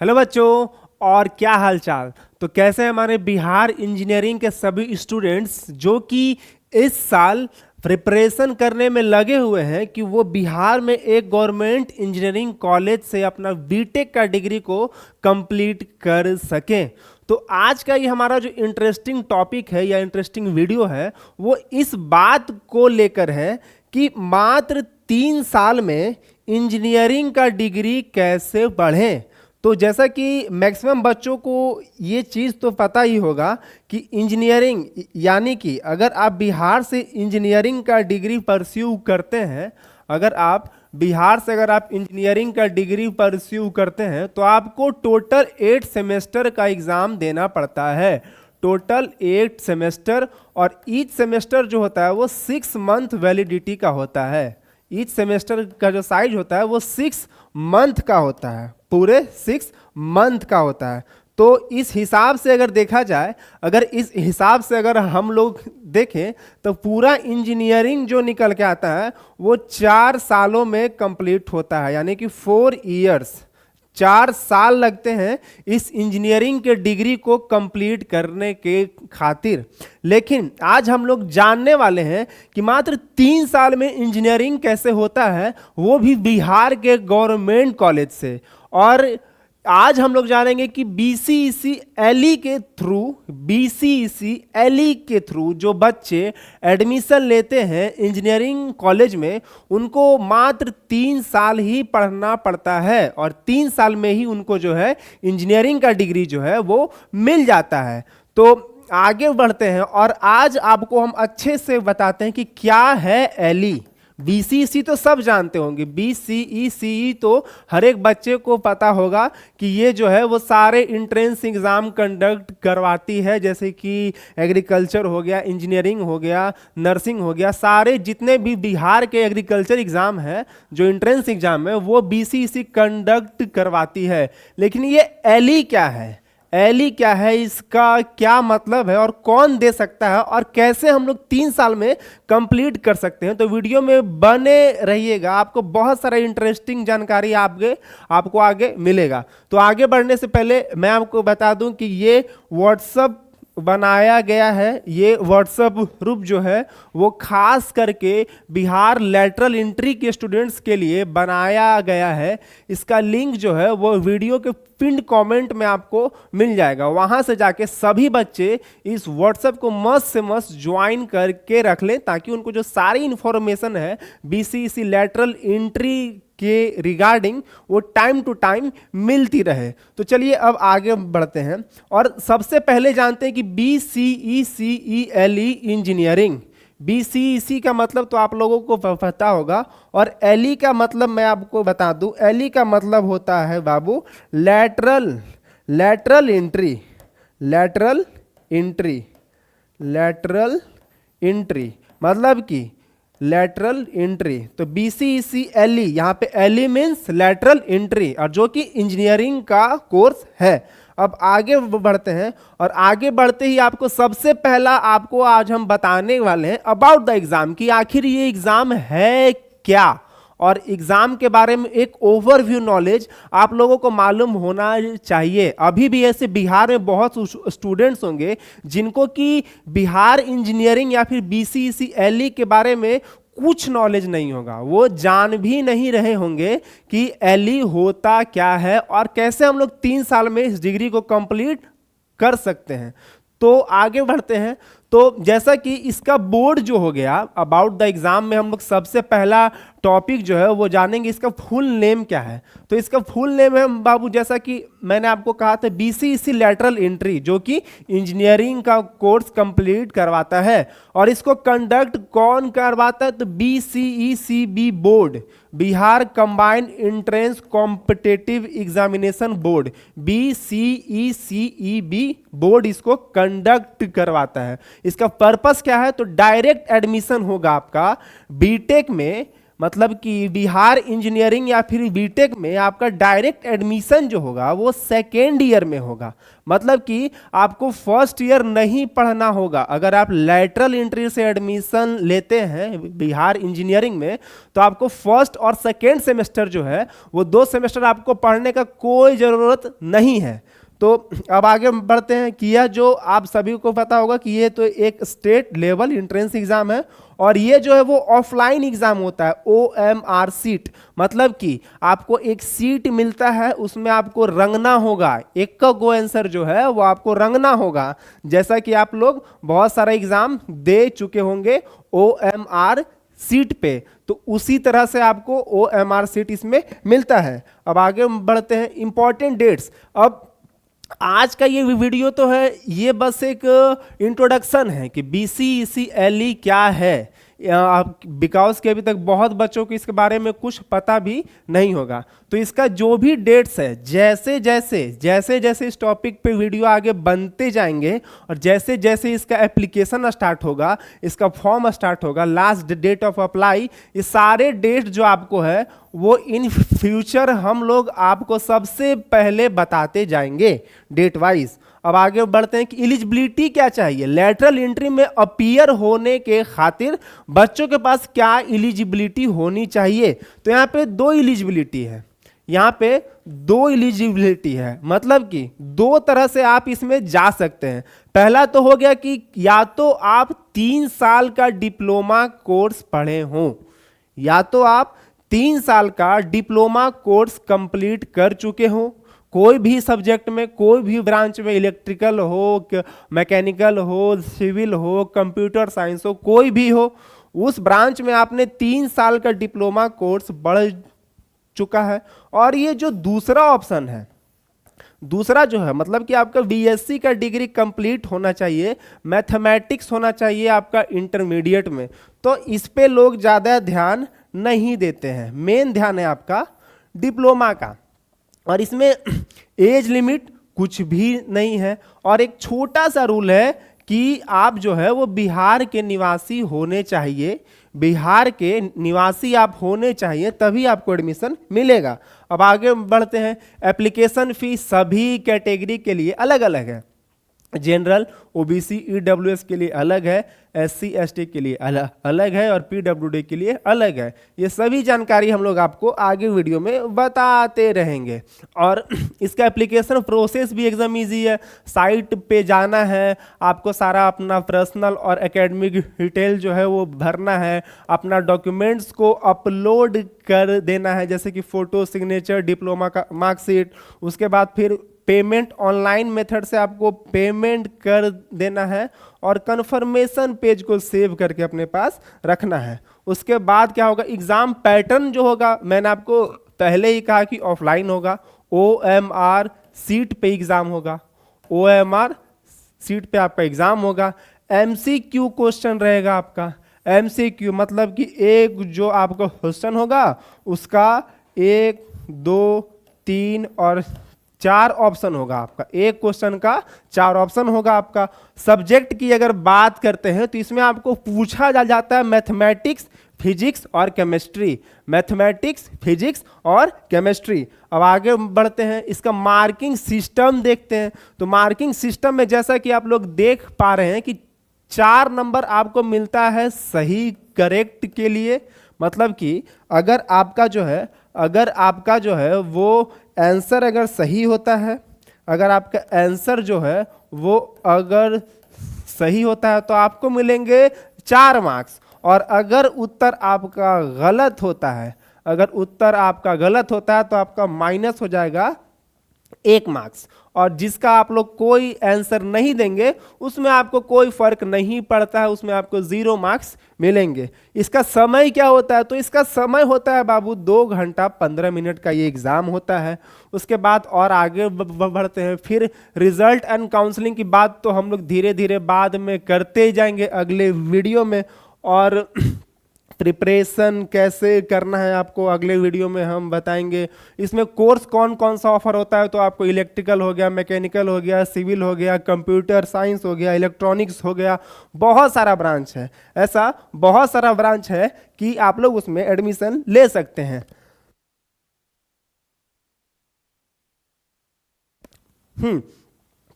Hello बच्चों। और क्या हाल चाल। तो कैसे हैं हमारे बिहार इंजीनियरिंग के सभी स्टूडेंट्स जो कि इस साल प्रिपरेशन करने में लगे हुए हैं कि वो बिहार में एक गवर्नमेंट इंजीनियरिंग कॉलेज से अपना बीटेक का डिग्री को कंप्लीट कर सकें। तो आज का ये हमारा जो इंटरेस्टिंग टॉपिक है या इंटरेस्टिंग वीडियो है वो इस बात को लेकर है कि मात्र 3 साल में इंजीनियरिंग का डिग्री कैसे बढ़े। तो जैसा कि मैक्सिमम बच्चों को ये चीज़ तो पता ही होगा कि इंजीनियरिंग यानी कि अगर आप बिहार से इंजीनियरिंग का डिग्री परस्यू करते हैं, अगर आप इंजीनियरिंग का डिग्री परस्यू करते हैं तो आपको टोटल 8 सेमेस्टर का एग्ज़ाम देना पड़ता है। टोटल 8 सेमेस्टर, और ईच सेमेस्टर जो होता है वो 6 मंथ वैलिडिटी का होता है। ईच सेमेस्टर का जो साइज होता है वो 6 मंथ का होता है, पूरे 6 मंथ का होता है। तो इस हिसाब से अगर देखा जाए, अगर हम लोग देखें तो पूरा इंजीनियरिंग जो निकल के आता है वो 4 सालों में कंप्लीट होता है, यानी कि 4 इयर्स, 4 साल लगते हैं इस इंजीनियरिंग के डिग्री को कंप्लीट करने के खातिर। लेकिन आज हम लोग जानने वाले हैं कि मात्र 3 साल में इंजीनियरिंग कैसे होता है, वो भी बिहार के गवर्नमेंट कॉलेज से। और आज हम लोग जानेंगे कि बीसीईसी एलई के थ्रू जो बच्चे एडमिशन लेते हैं इंजीनियरिंग कॉलेज में, उनको मात्र 3 साल ही पढ़ना पड़ता है और 3 साल में ही उनको जो है इंजीनियरिंग का डिग्री जो है वो मिल जाता है। तो आगे बढ़ते हैं और आज आपको हम अच्छे से बताते हैं कि क्या है एलई। बीसीईसी तो सब जानते होंगे, बीसीईसी तो हर एक बच्चे को पता होगा कि ये जो है वो सारे इंट्रेंस एग्जाम कंडक्ट करवाती है, जैसे कि एग्रीकल्चर हो गया, इंजीनियरिंग हो गया, नर्सिंग हो गया, सारे जितने भी बिहार के एग्रीकल्चर एग्जाम है जो इंट्रेंस एग्जाम है वो बीसीईसी कंडक्ट करवाती है। लेकिन ये एलई क्या है, एलई क्या है, इसका क्या मतलब है और कौन दे सकता है और कैसे हम लोग 3 साल में कंप्लीट कर सकते हैं। तो वीडियो में बने रहिएगा, आपको बहुत सारा इंटरेस्टिंग जानकारी आपको आगे मिलेगा। तो आगे बढ़ने से पहले मैं आपको बता दूं कि ये व्हाट्सएप बनाया गया है, ये व्हाट्सएप ग्रुप जो है वो खास करके बिहार लेटरल एंट्री के स्टूडेंट्स के लिए बनाया गया है। इसका लिंक जो है वो वीडियो के पिन कमेंट में आपको मिल जाएगा, वहां से जाके सभी बच्चे इस व्हाट्सएप को मस्त से मस्त ज्वाइन करके रख लें ताकि उनको जो सारी इंफॉर्मेशन है बीसीईसी लेटरल एंट्री के रिगार्डिंग वो टाइम टू टाइम मिलती रहे। तो चलिए अब आगे बढ़ते हैं और सबसे पहले जानते हैं कि बीसीईसीईएलई इंजीनियरिंग। बीसीईसी का मतलब तो आप लोगों को पता होगा और एलई का मतलब मैं आपको बता दूं, एलई का मतलब होता है बाबू लेटरल एंट्री मतलब कि लेटरल एंट्री। तो बीसीईसी एलई, यहाँ पे एलई मीन्स लेटरल एंट्री, और जो कि इंजीनियरिंग का कोर्स है। अब आगे बढ़ते हैं और आगे बढ़ते ही आपको सबसे पहला आपको आज हम बताने वाले हैं अबाउट द एग्जाम कि आखिर ये एग्जाम है क्या, और एग्जाम के बारे में एक ओवरव्यू नॉलेज आप लोगों को मालूम होना चाहिए। अभी भी ऐसे बिहार में बहुत स्टूडेंट्स होंगे जिनको कि बिहार इंजीनियरिंग या फिर बीसीईसी एलई के बारे में कुछ नॉलेज नहीं होगा, वो जान भी नहीं रहे होंगे कि एलई होता क्या है और कैसे हम लोग 3 साल में इस डिग्री को कंप्लीट कर सकते हैं। तो आगे बढ़ते हैं। तो जैसा कि इसका बोर्ड जो हो गया, अबाउट द एग्जाम में हम लोग सबसे पहला टॉपिक जो है वो जानेंगे इसका फुल नेम क्या है। तो इसका फुल नेम है बाबू, जैसा कि मैंने आपको कहा था, बीसीईसी लेटरल एंट्री, जो कि इंजीनियरिंग का कोर्स कंप्लीट करवाता है। और इसको कंडक्ट कौन करवाता है, तो BCECB board, Bihar combined entrance competitive examination board, BCECEB board इसको कंडक्ट करवाता है। इसका पर्पस क्या है, तो डायरेक्ट एडमिशन होगा आपका बीटेक में मतलब कि बिहार इंजीनियरिंग या फिर बीटेक में आपका डायरेक्ट एडमिशन जो होगा वो सेकेंड ईयर में होगा। मतलब कि आपको फर्स्ट ईयर नहीं पढ़ना होगा। अगर आप लैटरल एंट्री से एडमिशन लेते हैं बिहार इंजीनियरिंग में तो आपको फर्स्ट और सेकेंड सेमेस्टर जो है वो 2 सेमेस्टर आपको पढ़ने का कोई ज़रूरत नहीं है। तो अब आगे बढ़ते हैं कि यह जो आप सभी को पता होगा कि ये तो एक स्टेट लेवल एंट्रेंस एग्जाम है और ये जो है वो ऑफलाइन एग्जाम होता है, OMR सीट। मतलब कि आपको एक सीट मिलता है, उसमें आपको रंगना होगा, एक का गो आंसर जो है वो आपको रंगना होगा। जैसा कि आप लोग बहुत सारा एग्जाम दे चुके होंगे OMR सीट पे, तो उसी तरह से आपको OMR सीट इसमें मिलता है। अब आगे बढ़ते हैं इंपॉर्टेंट डेट्स। अब आज का ये वीडियो तो है, ये बस एक इंट्रोडक्शन है कि BCECLE क्या है, बिकॉज कि अभी तक बहुत बच्चों को इसके बारे में कुछ पता भी नहीं होगा। तो इसका जो भी डेट्स है, जैसे जैसे इस टॉपिक पे वीडियो आगे बनते जाएंगे और जैसे जैसे इसका एप्लीकेशन स्टार्ट होगा, इसका फॉर्म स्टार्ट होगा, लास्ट डेट ऑफ अप्लाई, ये सारे डेट जो आपको है वो इन फ्यूचर हम लोग आपको सबसे पहले बताते जाएंगे डेट वाइज। अब आगे बढ़ते हैं कि एलिजिबिलिटी क्या चाहिए लैटरल एंट्री में अपीयर होने के खातिर बच्चों के पास क्या एलिजिबिलिटी होनी चाहिए। तो यहाँ पे 2 एलिजिबिलिटी है, यहाँ पे 2 एलिजिबिलिटी है। मतलब कि 2 तरह से आप इसमें जा सकते हैं। पहला तो हो गया कि या तो आप 3 साल का डिप्लोमा कोर्स पढ़े हों, या तो आप 3 साल का डिप्लोमा कोर्स कंप्लीट कर चुके हों, कोई भी सब्जेक्ट में, कोई भी ब्रांच में, इलेक्ट्रिकल हो, मैकेनिकल हो, सिविल हो, कंप्यूटर साइंस हो, कोई भी हो, उस ब्रांच में आपने 3 साल का डिप्लोमा कोर्स पढ़ चुका है। और ये जो दूसरा ऑप्शन है, दूसरा जो है मतलब कि आपका BSc का डिग्री कंप्लीट होना चाहिए, मैथमेटिक्स होना चाहिए आपका इंटरमीडिएट में। तो इस पे लोग ज़्यादा ध्यान नहीं देते हैं, मेन ध्यान है आपका डिप्लोमा का। और इसमें एज लिमिट कुछ भी नहीं है और एक छोटा सा रूल है कि आप जो है वो बिहार के निवासी होने चाहिए, बिहार के निवासी आप होने चाहिए तभी आपको एडमिशन मिलेगा। अब आगे बढ़ते हैं। एप्लीकेशन फीस सभी कैटेगरी के लिए अलग अलग है, जनरल, OBC, EWS के लिए अलग है, SC ST के लिए अलग है और PWD के लिए अलग है। ये सभी जानकारी हम लोग आपको आगे वीडियो में बताते रहेंगे। और इसका एप्लीकेशन प्रोसेस भी एकदम इजी है। साइट पे जाना है, आपको सारा अपना पर्सनल और एकेडमिक डिटेल जो है वो भरना है, अपना डॉक्यूमेंट्स को अपलोड कर देना है, जैसे कि फ़ोटो, सिग्नेचर, डिप्लोमा का मार्कशीट। उसके बाद फिर पेमेंट ऑनलाइन मेथड से आपको पेमेंट कर देना है और कन्फर्मेशन पेज को सेव करके अपने पास रखना है। उसके बाद क्या होगा, एग्ज़ाम पैटर्न जो होगा, मैंने आपको पहले ही कहा कि ऑफलाइन होगा, OMR सीट पे एग्ज़ाम होगा, OMR सीट पे आपका एग्ज़ाम होगा। MCQ क्वेश्चन रहेगा आपका। MCQ मतलब कि एक जो आपका क्वेश्चन होगा उसका 1, 2, 3 और 4 ऑप्शन होगा आपका, एक क्वेश्चन का 4 ऑप्शन होगा आपका। सब्जेक्ट की अगर बात करते हैं तो इसमें आपको पूछा जाता है मैथमेटिक्स, फिजिक्स और केमिस्ट्री, मैथमेटिक्स, फिजिक्स और केमिस्ट्री। अब आगे बढ़ते हैं, इसका मार्किंग सिस्टम देखते हैं। तो मार्किंग सिस्टम में जैसा कि आप लोग देख पा रहे हैं कि 4 नंबर आपको मिलता है सही करेक्ट के लिए। मतलब कि अगर आपका जो है वो आंसर अगर सही होता है, अगर आपका आंसर जो है वो अगर सही होता है तो आपको मिलेंगे 4 मार्क्स। और अगर उत्तर आपका गलत होता है, तो आपका माइनस हो जाएगा 1 मार्क्स। और जिसका आप लोग कोई आंसर नहीं देंगे उसमें आपको कोई फर्क नहीं पड़ता है, उसमें आपको 0 मार्क्स मिलेंगे। इसका समय क्या होता है, तो इसका समय होता है बाबू 2 घंटा 15 मिनट का ये एग्जाम होता है। उसके बाद और आगे बढ़ते हैं, फिर रिजल्ट एंड काउंसलिंग की बात तो हम लोग धीरे धीरे बाद में करते ही जाएंगे अगले वीडियो में। और प्रिपरेशन कैसे करना है आपको अगले वीडियो में हम बताएंगे। इसमें कोर्स कौन कौन सा ऑफर होता है, तो आपको इलेक्ट्रिकल हो गया, मैकेनिकल हो गया, सिविल हो गया, कंप्यूटर साइंस हो गया, इलेक्ट्रॉनिक्स हो गया, बहुत सारा ब्रांच है। ऐसा बहुत सारा ब्रांच है कि आप लोग उसमें एडमिशन ले सकते हैं।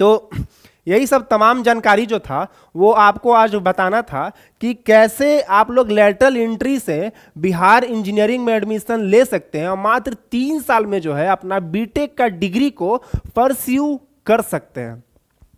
तो यही सब तमाम जानकारी जो था वो आपको आज बताना था कि कैसे आप लोग लेटरल एंट्री से बिहार इंजीनियरिंग में एडमिशन ले सकते हैं और मात्र 3 साल में जो है अपना बीटेक का डिग्री को परस्यू कर सकते हैं।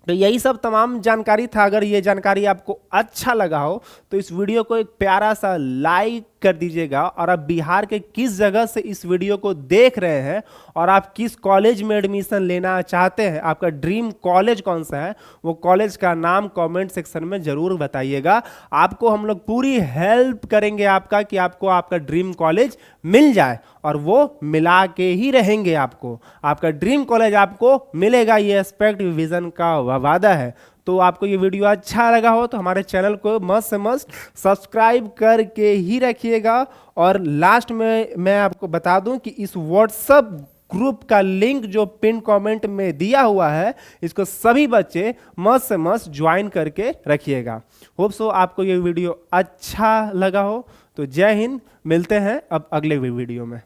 तो यही सब तमाम जानकारी था। अगर ये जानकारी आपको अच्छा लगा हो तो इस वीडियो को एक प्यारा सा लाइक कर दीजिएगा। और आप बिहार के किस जगह से इस वीडियो को देख रहे हैं और आप किस कॉलेज में एडमिशन लेना चाहते हैं, आपका ड्रीम कॉलेज कौन सा है, वो कॉलेज का नाम कमेंट सेक्शन में जरूर बताइएगा। आपको हम लोग पूरी हेल्प करेंगे आपका कि आपको आपका ड्रीम कॉलेज मिल जाए, और वो मिला के ही रहेंगे। आपको आपका ड्रीम कॉलेज आपको मिलेगा, ये एस्पेक्ट विजन का वादा है। तो आपको ये वीडियो अच्छा लगा हो तो हमारे चैनल को मस्ट से मस्ट सब्सक्राइब करके ही रखिएगा। और लास्ट में मैं आपको बता दूं कि इस व्हाट्सएप ग्रुप का लिंक जो पिन कमेंट में दिया हुआ है, इसको सभी बच्चे मस्ट से मस्ट ज्वाइन करके रखिएगा। होप सो आपको ये वीडियो अच्छा लगा हो। तो जय हिंद, मिलते हैं अब अगले वीडियो में।